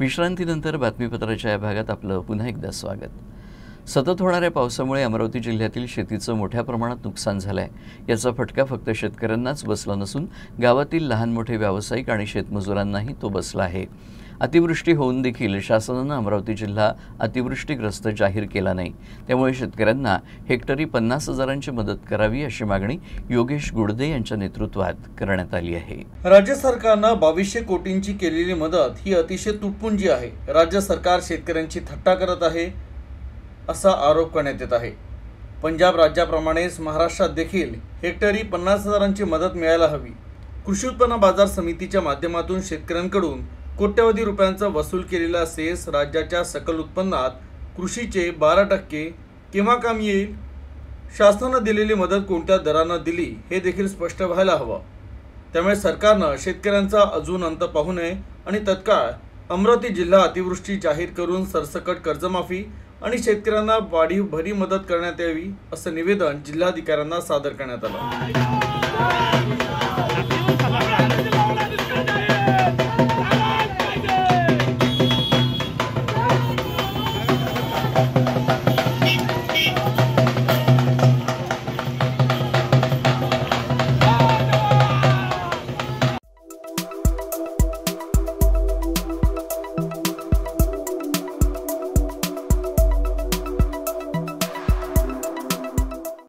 विश्रांतीनंतर बातमीपत्राच्या या भागात आपलं पुन्हा एकदा स्वागत। सतत होणाऱ्या पावसामुळे अमरावती जिल्ह्यातील शेतीचं मोठ्या प्रमाणात नुकसान झालं आहे। याचा फटका फक्त शेतकऱ्यांनाच बसला नसून गावातील लहान मोठे व्यावसायिक आणि शेतमजुरांनाही तो बसला आहे। अतिवृष्टी होऊन देखील शासनाने अमरावती जिल्हा अतिवृष्टीग्रस्त जाहीर केला नाही। त्यामुळे शेतकऱ्यांना हेक्टरी 50,000ची मदत करावी अशी मागणी योगेश गुडदे यांच्या नेतृत्वात करण्यात आली आहे। राज्य सरकारने 2200 कोटींची केलेली मदत ही अतिशय तुटपुंजी आहे। राज्य सरकार शेतकऱ्यांची थट्टा करत आहे असा आरोप करण्यात येत आहे। पंजाब राज्याप्रमाणेच महाराष्ट्रात देखील हेक्टरी 50,000ची मदत मिळायला हवी। कृषी उत्पन्न बाजार समितीच्या माध्यमातून शेतकऱ्यांकडून कोट्यवधी रुपयांचा वसूल केलेला सेस राज्याच्या सकल उत्पन्नात कृषीचे 12% केव्हा काम येईल? शासनाने दिलेली मदत कोणत्या दराने दिली हे देखील स्पष्ट व्हायला हवं। त्यामुळे सरकारने शेतकऱ्यांचा अजून अंत पाहू नये आणि तत्काळ अमरावती जिल्हा अतिवृष्टी जाहीर करून सरसकट कर्जमाफी आणि शेतकऱ्यांना वाढीव भरी मदत करण्यात यावी असं निवेदन जिल्हाधिकाऱ्यांना सादर करण्यात आलं।